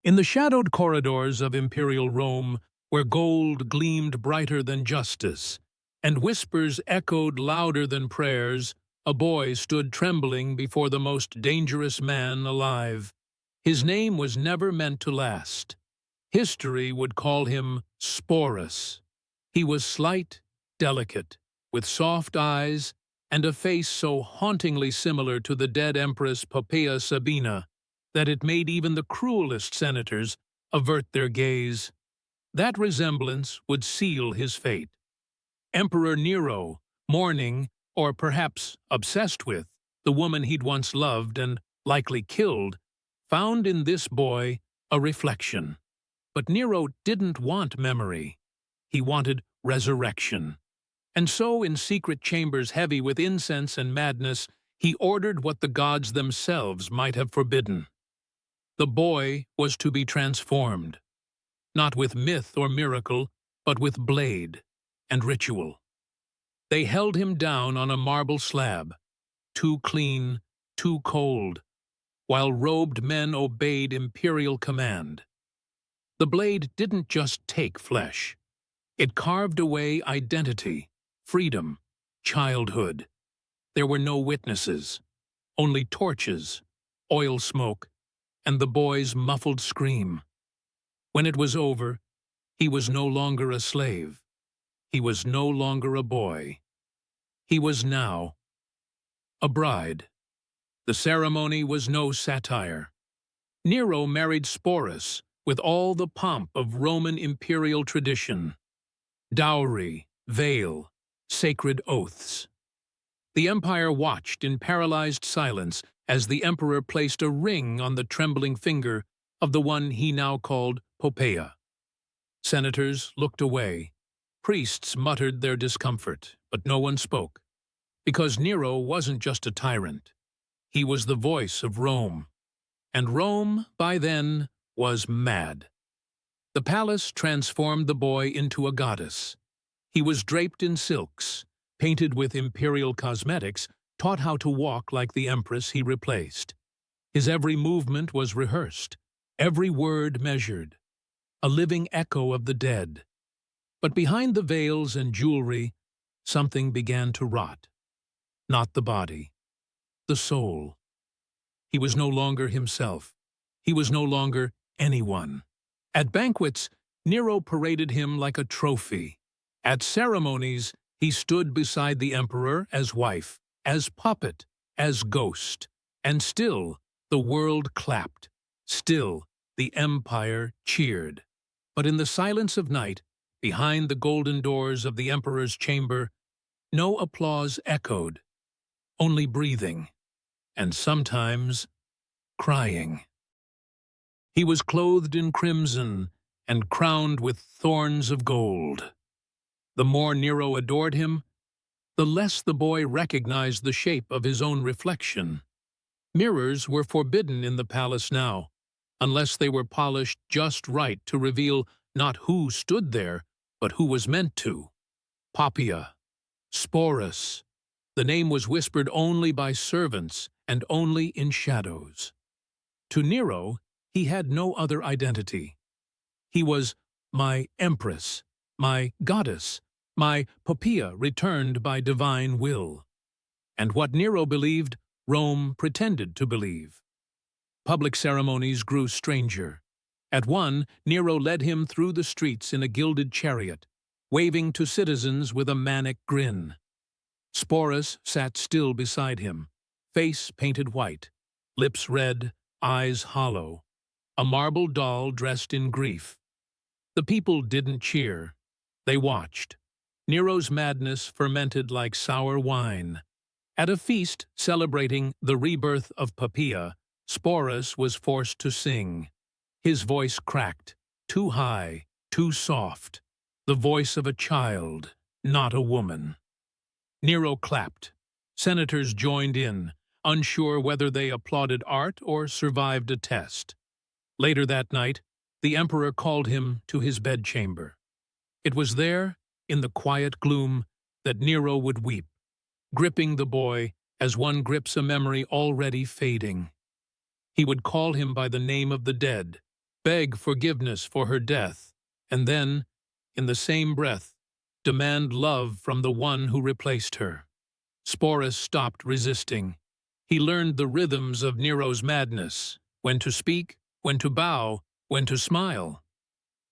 In the shadowed corridors of imperial Rome, where gold gleamed brighter than justice, and whispers echoed louder than prayers, a boy stood trembling before the most dangerous man alive. His name was never meant to last. History would call him Sporus. He was slight, delicate, with soft eyes and a face so hauntingly similar to the dead Empress Poppaea Sabina that it made even the cruelest senators avert their gaze. That resemblance would seal his fate. Emperor Nero, mourning, or perhaps obsessed with, the woman he'd once loved and likely killed, found in this boy a reflection. But Nero didn't want memory. He wanted resurrection. And so, in secret chambers heavy with incense and madness, he ordered what the gods themselves might have forbidden. The boy was to be transformed, not with myth or miracle, but with blade and ritual. They held him down on a marble slab, too clean, too cold, while robed men obeyed imperial command. The blade didn't just take flesh. It carved away identity, freedom, childhood. There were no witnesses, only torches, oil smoke, and the boy's muffled scream. When it was over, he was no longer a slave. He was no longer a boy. He was now a bride. The ceremony was no satire. Nero married Sporus with all the pomp of Roman imperial tradition. Dowry, veil, sacred oaths. The empire watched in paralyzed silence as the emperor placed a ring on the trembling finger of the one he now called Poppaea. Senators looked away. Priests muttered their discomfort, but no one spoke, because Nero wasn't just a tyrant. He was the voice of Rome, and Rome, by then, was mad. The palace transformed the boy into a goddess. He was draped in silks, painted with imperial cosmetics, taught how to walk like the empress he replaced. His every movement was rehearsed, every word measured, a living echo of the dead. But behind the veils and jewelry, something began to rot. Not the body, the soul. He was no longer himself. He was no longer anyone. At banquets, Nero paraded him like a trophy. At ceremonies, he stood beside the emperor as wife, as puppet, as ghost. And still, the world clapped. Still, the empire cheered. But in the silence of night, behind the golden doors of the emperor's chamber, no applause echoed, only breathing, and sometimes crying. He was clothed in crimson and crowned with thorns of gold. The more Nero adored him, the less the boy recognized the shape of his own reflection. Mirrors were forbidden in the palace now, unless they were polished just right to reveal not who stood there, but who was meant to. Poppaea, Sporus. The name was whispered only by servants and only in shadows. To Nero, he had no other identity. He was my Empress, my goddess, my Poppaea returned by divine will. And what Nero believed, Rome pretended to believe. Public ceremonies grew stranger. At one, Nero led him through the streets in a gilded chariot, waving to citizens with a manic grin. Sporus sat still beside him, face painted white, lips red, eyes hollow, a marble doll dressed in grief. The people didn't cheer. They watched. Nero's madness fermented like sour wine. At a feast celebrating the rebirth of Poppaea, Sporus was forced to sing. His voice cracked, too high, too soft, the voice of a child, not a woman. Nero clapped. Senators joined in, unsure whether they applauded art or survived a test. Later that night, the emperor called him to his bedchamber. It was there, in the quiet gloom, that Nero would weep, gripping the boy as one grips a memory already fading. He would call him by the name of the dead, beg forgiveness for her death, and then, in the same breath, demand love from the one who replaced her. Sporus stopped resisting. He learned the rhythms of Nero's madness, when to speak, when to bow, when to smile.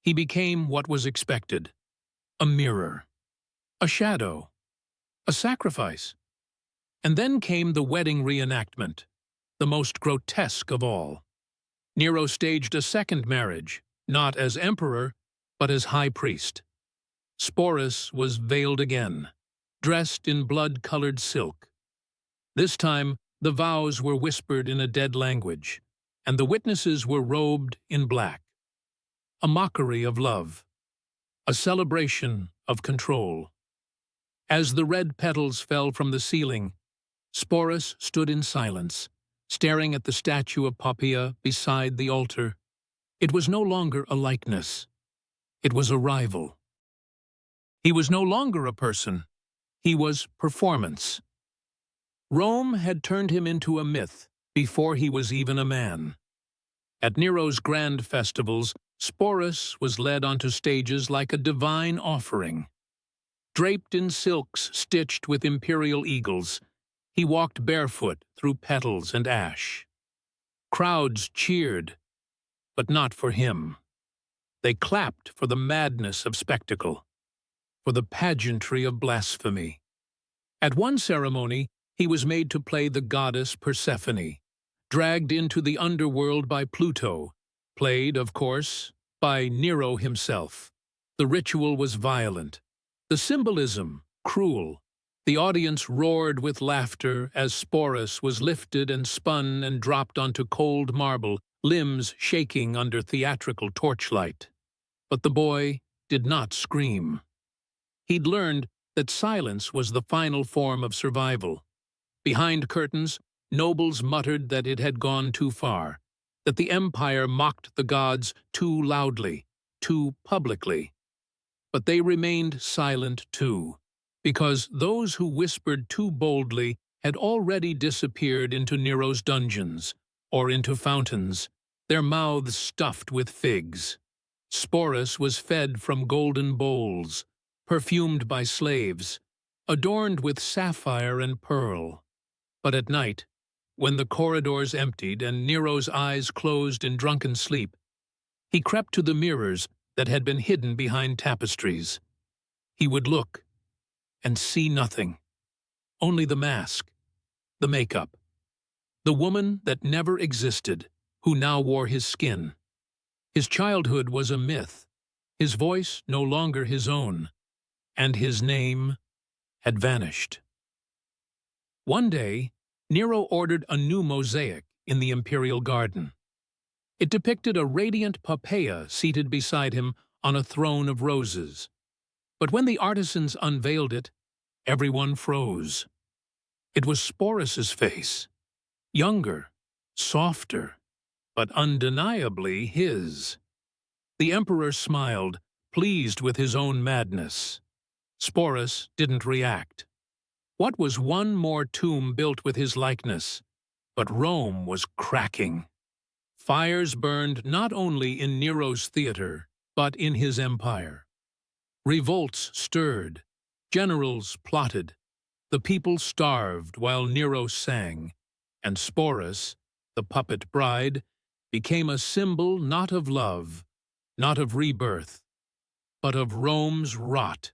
He became what was expected: a mirror, a shadow, a sacrifice. And then came the wedding reenactment, the most grotesque of all. Nero staged a second marriage, not as emperor, but as high priest. Sporus was veiled again, dressed in blood-colored silk. This time, the vows were whispered in a dead language, and the witnesses were robed in black. A mockery of love, a celebration of control. As the red petals fell from the ceiling, Sporus stood in silence, staring at the statue of Poppaea beside the altar. It was no longer a likeness. It was a rival. He was no longer a person. He was performance. Rome had turned him into a myth before he was even a man. At Nero's grand festivals, Sporus was led onto stages like a divine offering. Draped in silks stitched with imperial eagles, he walked barefoot through petals and ash. Crowds cheered, but not for him. They clapped for the madness of spectacle, for the pageantry of blasphemy. At one ceremony, he was made to play the goddess Persephone, dragged into the underworld by Pluto, played, of course, by Nero himself. The ritual was violent, the symbolism cruel. The audience roared with laughter as Sporus was lifted and spun and dropped onto cold marble, limbs shaking under theatrical torchlight. But the boy did not scream. He'd learned that silence was the final form of survival. Behind curtains, nobles muttered that it had gone too far, that the empire mocked the gods too loudly, too publicly. But they remained silent too, because those who whispered too boldly had already disappeared into Nero's dungeons, or into fountains, their mouths stuffed with figs. Sporus was fed from golden bowls, perfumed by slaves, adorned with sapphire and pearl. But at night, when the corridors emptied and Nero's eyes closed in drunken sleep, he crept to the mirrors that had been hidden behind tapestries. He would look and see nothing, only the mask, the makeup, the woman that never existed, who now wore his skin. His childhood was a myth, his voice no longer his own, and his name had vanished. One day, Nero ordered a new mosaic in the imperial garden. It depicted a radiant Poppaea seated beside him on a throne of roses. But when the artisans unveiled it, everyone froze. It was Sporus's face, younger, softer, but undeniably his. The emperor smiled, pleased with his own madness. Sporus didn't react. What was one more tomb built with his likeness? But Rome was cracking. Fires burned not only in Nero's theater, but in his empire. Revolts stirred, generals plotted, the people starved while Nero sang, and Sporus, the puppet bride, became a symbol not of love, not of rebirth, but of Rome's rot.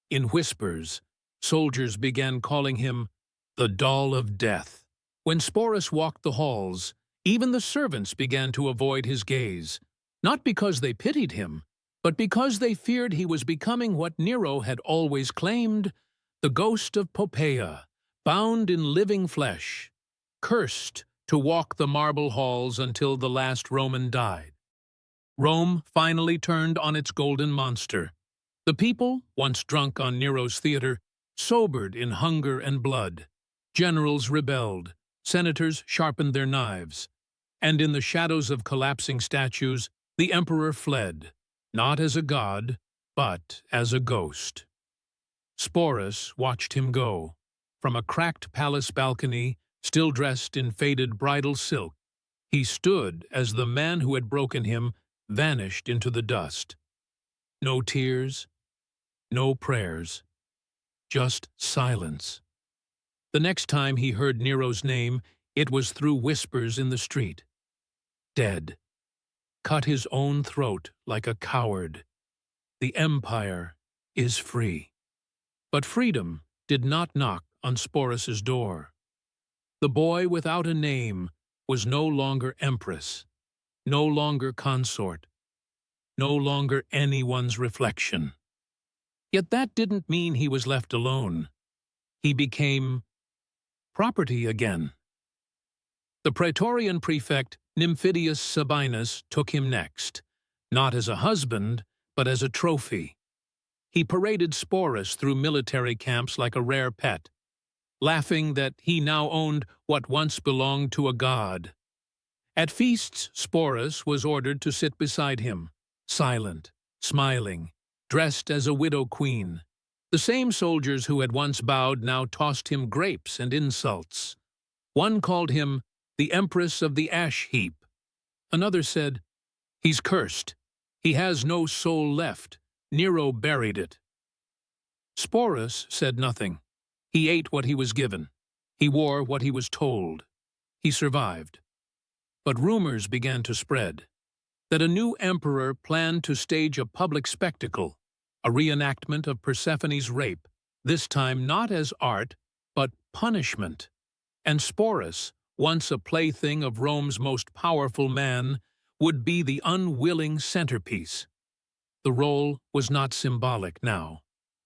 In whispers, soldiers began calling him the doll of death. When Sporus walked the halls, even the servants began to avoid his gaze, not because they pitied him, but because they feared he was becoming what Nero had always claimed, the ghost of Poppaea, bound in living flesh, cursed to walk the marble halls until the last Roman died. Rome finally turned on its golden monster. The people, once drunk on Nero's theater, sobered in hunger and blood. Generals rebelled, senators sharpened their knives, and in the shadows of collapsing statues, the emperor fled, not as a god, but as a ghost. Sporus watched him go, from a cracked palace balcony, still dressed in faded bridal silk, He stood as the man who had broken him vanished into the dust. No tears, no prayers, just silence. The next time he heard Nero's name, it was through whispers in the street. Dead. Cut his own throat like a coward. The empire is free. But freedom did not knock on Sporus's door. The boy without a name was no longer Empress, no longer consort, no longer anyone's reflection. Yet that didn't mean he was left alone. He became property again. The Praetorian prefect Nymphidius Sabinus took him next, not as a husband, but as a trophy. He paraded Sporus through military camps like a rare pet, laughing that he now owned what once belonged to a god. At feasts, Sporus was ordered to sit beside him, silent, smiling, dressed as a widow queen. The same soldiers who had once bowed now tossed him grapes and insults. One called him the Empress of the ash heap. Another said, "He's cursed. He has no soul left. Nero buried it." Sporus said nothing. He ate what he was given. He wore what he was told. He survived. But rumors began to spread that a new emperor planned to stage a public spectacle, a reenactment of Persephone's rape, this time not as art, but punishment. And Sporus, once a plaything of Rome's most powerful man, would be the unwilling centerpiece. The role was not symbolic now.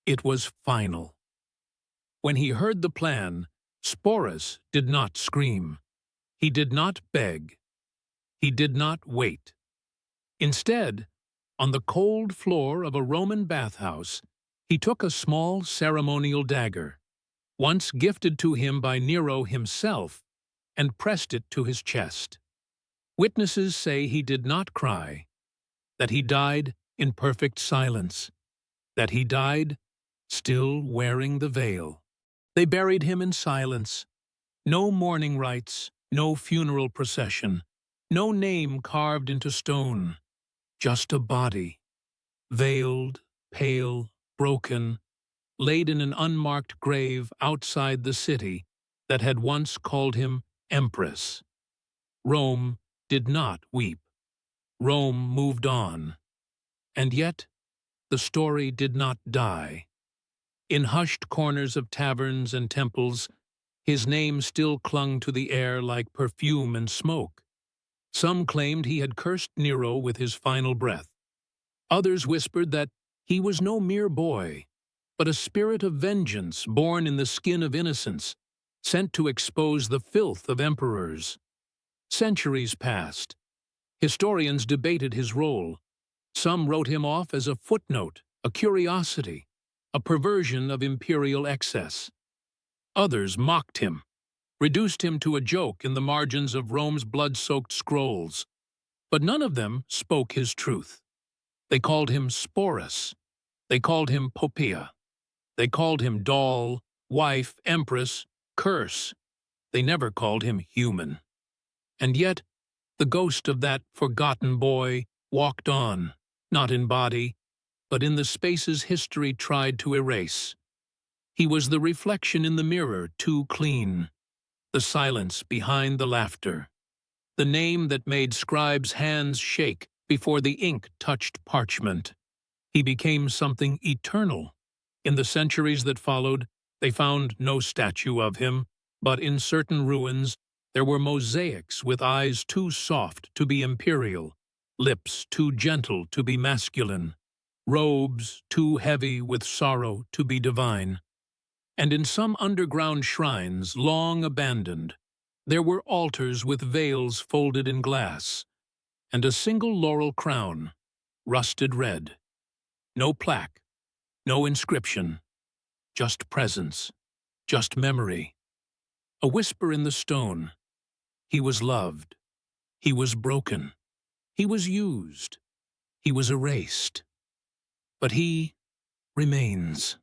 It was final. When he heard the plan, Sporus did not scream. He did not beg. He did not wait. Instead, on the cold floor of a Roman bathhouse, he took a small ceremonial dagger, once gifted to him by Nero himself, and pressed it to his chest. Witnesses say he did not cry, that he died in perfect silence, that he died still wearing the veil. They buried him in silence. No mourning rites, no funeral procession, no name carved into stone, just a body, veiled, pale, broken, laid in an unmarked grave outside the city that had once called him Empress. Rome did not weep. Rome moved on. And yet, the story did not die. In hushed corners of taverns and temples, his name still clung to the air like perfume and smoke. Some claimed he had cursed Nero with his final breath. Others whispered that he was no mere boy, but a spirit of vengeance born in the skin of innocence, sent to expose the filth of emperors. Centuries passed. Historians debated his role. Some wrote him off as a footnote, a curiosity, a perversion of imperial excess. Others mocked him, reduced him to a joke in the margins of Rome's blood-soaked scrolls. But none of them spoke his truth. They called him Sporus. They called him Poppaea. They called him doll, wife, empress, curse. They never called him human. And yet, the ghost of that forgotten boy walked on, not in body, but in the spaces history tried to erase. He was the reflection in the mirror too clean, the silence behind the laughter, the name that made scribes' hands shake before the ink touched parchment. He became something eternal. In the centuries that followed, they found no statue of him, but in certain ruins there were mosaics with eyes too soft to be imperial, lips too gentle to be masculine, robes too heavy with sorrow to be divine. And in some underground shrines, long abandoned, there were altars with veils folded in glass, and a single laurel crown, rusted red. No plaque, no inscription, just presence, just memory. A whisper in the stone. He was loved. He was broken. He was used. He was erased. But he remains.